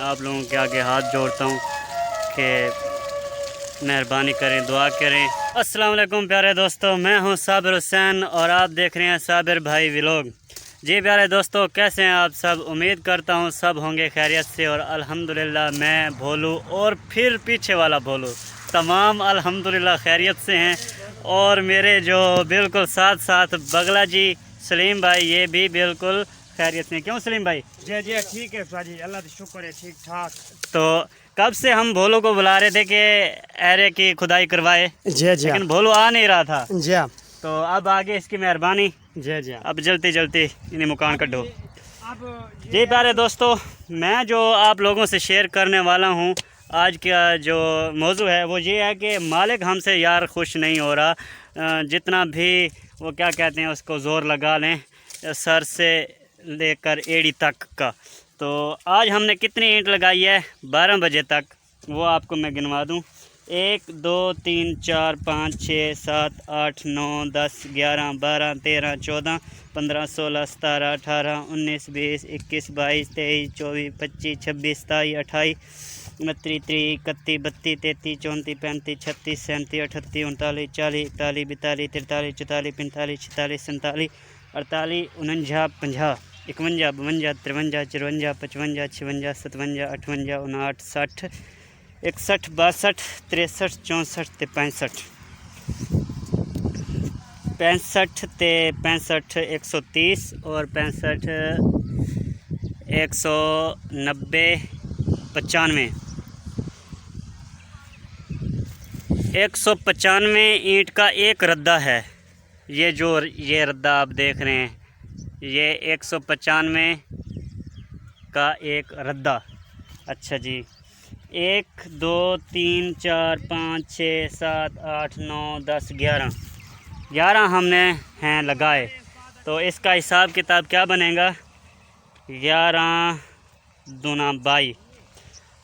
आप लोगों के आगे हाथ जोड़ता हूँ कि मेहरबानी करें, दुआ करें। अस्सलाम वालेकुम प्यारे दोस्तों, मैं हूँ साबिर हुसैन और आप देख रहे हैं साबिर भाई व्लॉग। जी प्यारे दोस्तों, कैसे हैं आप सब? उम्मीद करता हूँ सब होंगे खैरियत से। और अल्हम्दुलिल्लाह मैं भोलू और फिर पीछे वाला भोलू तमाम अल्हम्दुलिल्लाह खैरियत से हैं। और मेरे जो बिल्कुल साथ साथ बगला जी सलीम भाई, ये भी बिल्कुल खैरियत से हैं। क्यों सलीम भाई? जी जी ठीक है भाजी, अल्लाह का शुक्र है, ठीक ठाक। तो कब से हम भोलू को बुला रहे थे कि एरे की खुदाई करवाए, जी लेकिन भोलू आ नहीं रहा था। जी तो अब आगे इसकी मेहरबानी, जी जी अब जल्दी जल्दी इन्हें मुकान कढ़ो। अब जी प्यारे दोस्तों, मैं जो आप लोगों से शेयर करने वाला हूँ आज का जो मौजू है वो ये है कि मालिक हमसे यार खुश नहीं हो रहा। जितना भी वो क्या कहते हैं उसको ज़ोर लगा लें, सर से लेकर एड़ी तक का। तो आज हमने कितनी ईंट लगाई है 12 बजे तक, वो आपको मैं गिनवा दूँ। 1 2 3 4 5 6 7 8 9 10 11 12 13 14 15 16 17 18 19 20 21 22 23 24 25 26 27 28 29 30 31 32 33 34 35 36 37 38 39 40 41 42 43 44 45 46 47 48 49 50 51 52 53 54 55 56 57 58 59 60 61 62 63 64 ते 65 ते 65 130 और 65 190 95 195 ईंट का एक रद्दा है। ये रद्दा आप देख रहे हैं, ये 195 का एक रद्दा। अच्छा जी, 1 2 3 4 5 6 7 8 9 10 11 हमने हैं लगाए। तो इसका हिसाब किताब क्या बनेगा? 11 दूना 22।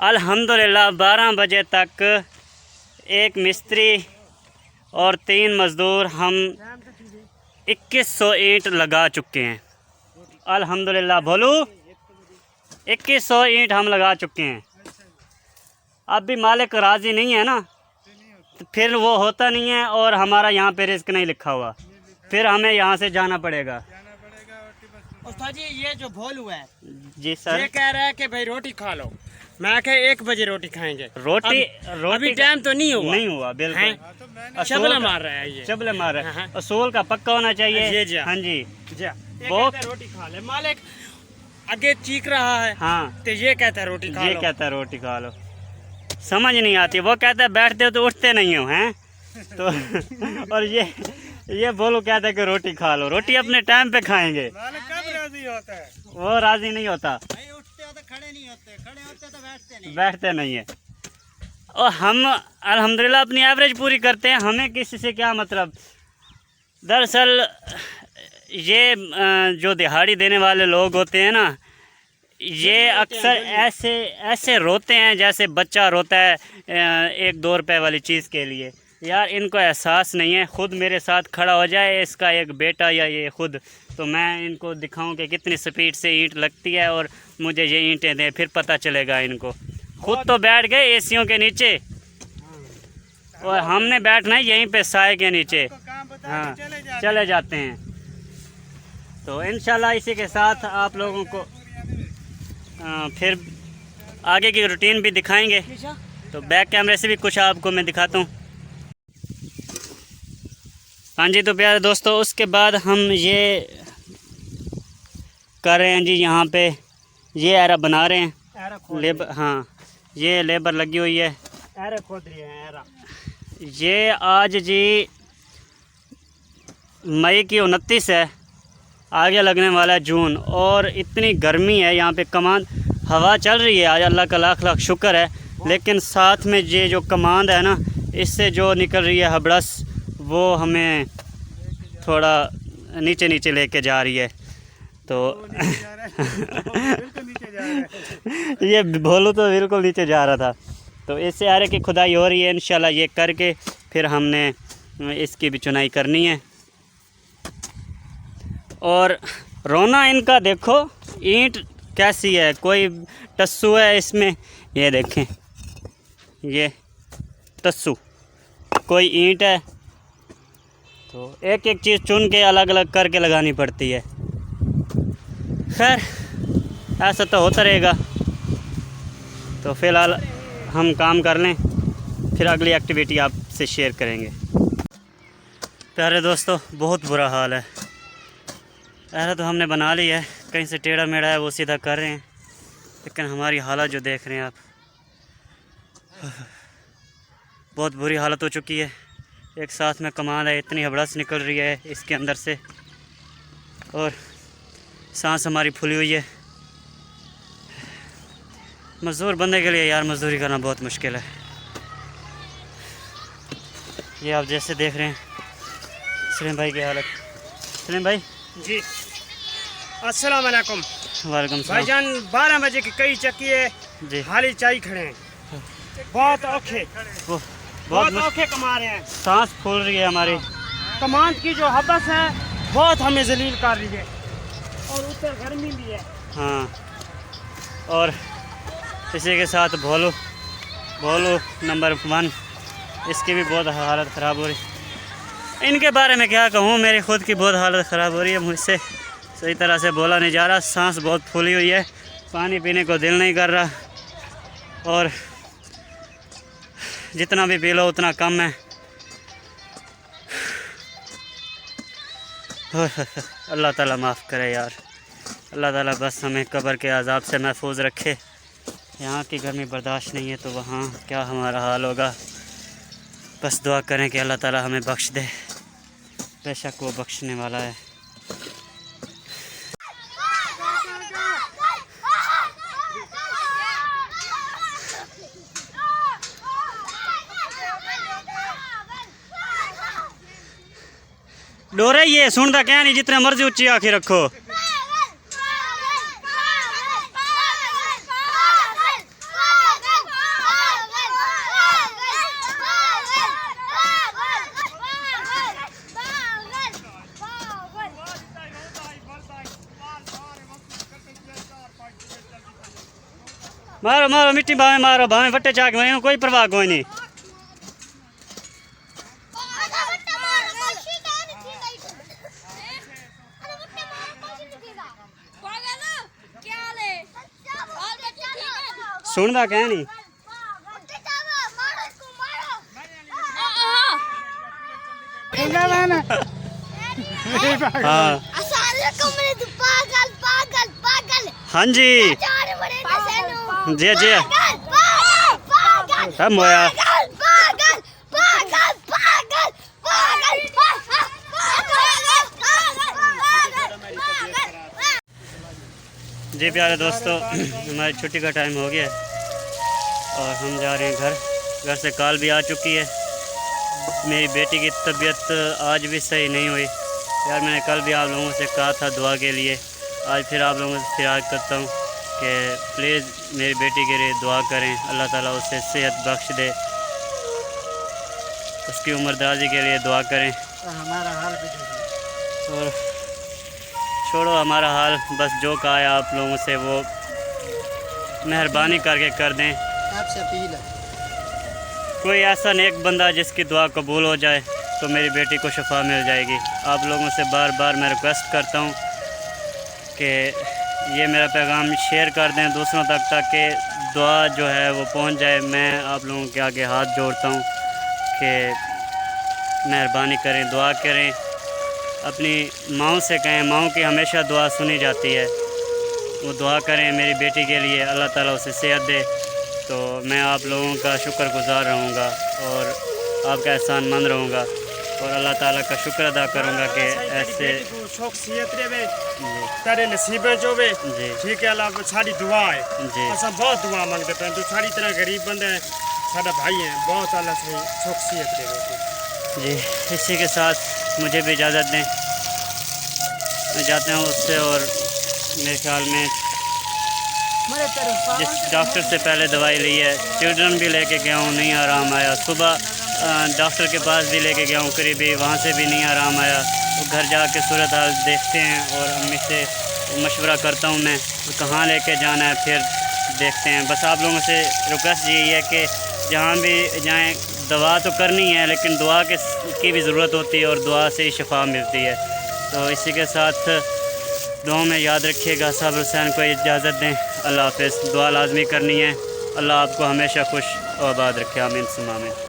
अल्हम्दुलिल्लाह 12 बजे तक एक मिस्त्री और 3 मज़दूर हम 2100 ईंट लगा चुके हैं। अल्हम्दुलिल्लाह भोलू 2100 ईंट हम लगा चुके हैं। अब भी मालिक राज़ी नहीं है ना, तो फिर वो होता नहीं है और हमारा यहाँ पे रिस्क नहीं लिखा हुआ, फिर हमें यहाँ से जाना पड़ेगा। उस्ताद जी, ये जो भोलू है जी सर, ये कह रहा है कि भाई रोटी खा लो। मैं कह 1 बजे रोटी खाएंगे। रोटी अभी टाइम तो नहीं हुआ बिल्कुल। चबला मार रहा है ये, चबले मार रहा है। हाँ। असूल का पक्का होना चाहिए। जी हाँ जी, जी। वो रोटी खा ले। मालिक आगे चीख रहा है, हाँ, तो ये कहता है रोटी खा ये लो। कहता है रोटी खा लो। समझ नहीं आती, वो कहता है बैठते हो तो उठते नहीं हो हैं तो और ये बोलो कहता है कि रोटी खा लो। रोटी अपने टाइम पे खाएंगे। मालिक कब राजी होता है? वो राजी नहीं होता, उठते हो तो खड़े नहीं होते, खड़े होते तो बैठते नहीं है। और हम अल्हम्दुलिल्लाह अपनी एवरेज पूरी करते हैं, हमें किसी से क्या मतलब। दरअसल ये जो दिहाड़ी देने वाले लोग होते हैं ना, ये अक्सर ऐसे रोते हैं जैसे बच्चा रोता है 1-2 रुपए वाली चीज़ के लिए। यार इनको एहसास नहीं है। ख़ुद मेरे साथ खड़ा हो जाए इसका एक बेटा या ये खुद, तो मैं इनको दिखाऊं कि कितनी स्पीड से ईंट लगती है और मुझे ये ईंटें दें, फिर पता चलेगा इनको। खुद तो बैठ गए एसियों के नीचे और हमने बैठना है यहीं पे साए के नीचे। हाँ, चले जाते हैं। तो इंशाल्लाह इसी के साथ आप लोगों को फिर आगे की रूटीन भी दिखाएंगे। तो बैक कैमरे से भी कुछ आपको मैं दिखाता हूँ। हाँ जी, तो प्यारे दोस्तों, उसके बाद हम ये कर रहे हैं जी, यहाँ पे ये एरा बना रहे हैं। लेबर, हाँ, ये लेबर लगी हुई है। एरा खोद रही है एरा। ये आज जी मई की 29 है, आगे लगने वाला है जून। और इतनी गर्मी है यहाँ पे, कमांद हवा चल रही है आज, अल्लाह का लाख लाख शुक्र है। लेकिन साथ में ये जो कमांद है ना, इससे जो निकल रही है हबड़स, वो हमें थोड़ा नीचे नीचे लेके जा रही है। तो ये भोलू तो बिल्कुल नीचे जा रहा था। तो इससे आरे की खुदाई हो रही है। इंशाल्लाह ये करके फिर हमने इसकी भी चुनाई करनी है। और रोना इनका देखो, ईंट कैसी है, कोई टस्सू है इसमें, ये देखें, ये टस्सू, कोई ईंट है। तो एक एक चीज़ चुन के अलग अलग करके लगानी पड़ती है। खैर ऐसा तो होता रहेगा। तो फ़िलहाल हम काम कर लें, फिर अगली एक्टिविटी आपसे शेयर करेंगे। प्यारे दोस्तों, बहुत बुरा हाल है। ऐसा तो हमने बना ली है, कहीं से टेढ़ा मेढ़ा है वो सीधा कर रहे हैं, लेकिन हमारी हालत जो देख रहे हैं आप, बहुत बुरी हालत हो चुकी है। एक साथ में कमाल है, इतनी हबड़स निकल रही है इसके अंदर से, और सांस हमारी फूली हुई है। मज़दूर बंदे के लिए यार मज़दूरी करना बहुत मुश्किल है। ये आप जैसे देख रहे हैं सलीम भाई की हालत। सलीम भाई जी, अस्सलाम वालेकुम। वालेकुम सलाम भाईजान 12 बजे की कई चक्की जी। हाली चाय खड़े हैं, बहुत औखे, वो बहुत औखे कमा रहे हैं। सांस फूल रही है हमारी। कमांड की जो हबस है बहुत हमें जलील कर रही है, और ऊपर गर्मी भी है। हाँ, और इसी के साथ भोलू नंबर 1, इसकी भी बहुत हालत ख़राब हो रही। इनके बारे में क्या कहूँ, मेरी ख़ुद की बहुत हालत ख़राब हो रही है, मुझसे सही तरह से बोला नहीं जा रहा, सांस बहुत फूली हुई है, पानी पीने को दिल नहीं कर रहा, और जितना भी पी लो उतना कम है। अल्लाह ताला माफ़ करे यार, अल्लाह ताला बस हमें कब्र के अज़ाब से महफूज रखे। यहाँ की गर्मी बर्दाश्त नहीं है तो वहाँ क्या हमारा हाल होगा। बस दुआ करें कि अल्लाह ताला हमें बख्श दे, बेशक वो बख्शने वाला है। डोरे ये सुनता क्या नहीं, जितने मर्जी ऊंची आँखें रखो। मारो मारो मिट्टी भावे मारो, भावे फट्टे चाक में कोई परवाह कोई नहीं। सुनता क्या नहीं। हाँ हाँ जी जी जी सब मोया। जी प्यारे दोस्तों, हमारी छुट्टी का टाइम हो गया है और हम जा रहे हैं घर से कॉल भी आ चुकी है। मेरी बेटी की तबीयत आज भी सही नहीं हुई यार। मैंने कल भी आप लोगों से कहा था दुआ के लिए, आज फिर आप लोगों से फरियाद करता हूँ कि प्लीज़ मेरी बेटी के लिए दुआ करें, अल्लाह ताला उसे सेहत बख्श दे, उसकी उम्र दराज़ी के लिए दुआ करें। हमारा हाल भी और छोड़ो हमारा हाल, बस जो कहा है आप लोगों से वो मेहरबानी करके कर दें। आपसे अपील है, कोई ऐसा नेक बंदा जिसकी दुआ कबूल हो जाए तो मेरी बेटी को शफा मिल जाएगी। आप लोगों से बार बार मैं रिक्वेस्ट करता हूँ कि ये मेरा पैगाम शेयर कर दें दूसरों तक, ताकि दुआ जो है वो पहुँच जाए। मैं आप लोगों के आगे हाथ जोड़ता हूँ कि मेहरबानी करें, दुआ करें, अपनी माँओं से कहें, माँओं की हमेशा दुआ सुनी जाती है, वो दुआ करें मेरी बेटी के लिए, अल्लाह ताला उसे सेहत दे। तो मैं आप लोगों का शुक्रगुज़ार रहूँगा और आपका एहसानमंद रहूँगा और अल्लाह ताला का शुक्र अदा करूँगा कि ऐसे शख्सियत रे जी तेरे नसीबे जो वे जी ठीक है। अल्लाह साड़ी दुआ है, जी असा बहुत दुआ मंगते पे, तो सारी तरह गरीब बंदे हैं, साडा भाई हैं, बहुत अल्लाह से शख्सियत रे जी। इसी के साथ मुझे भी इजाज़त दें, मैं जाता हूँ उससे। और मेरे ख्याल में जिस डॉक्टर से पहले दवाई ली है, चिल्ड्रन भी लेके गया हूँ, नहीं आराम आया। सुबह डॉक्टर के पास भी लेके गया हूँ करीबी, वहाँ से भी नहीं आराम आया। तो घर जा के सूरत हाल देखते हैं और अम्मी से मशवरा करता हूँ मैं कहाँ लेके जाना है, फिर देखते हैं। बस आप लोगों से रिक्वेस्ट यही है कि जहाँ भी जाएं दवा तो करनी है, लेकिन दुआ की भी ज़रूरत होती है और दुआ से ही शफा मिलती है। तो इसी के साथ दुआ में याद रखिएगा। साबिर हुसैन को इजाज़त दें। अल्लाह हाफ़िज़। दुआ लाजमी करनी है। अल्लाह आपको हमेशा खुश और आबाद रखे। आमीन सुम्मा आमीन।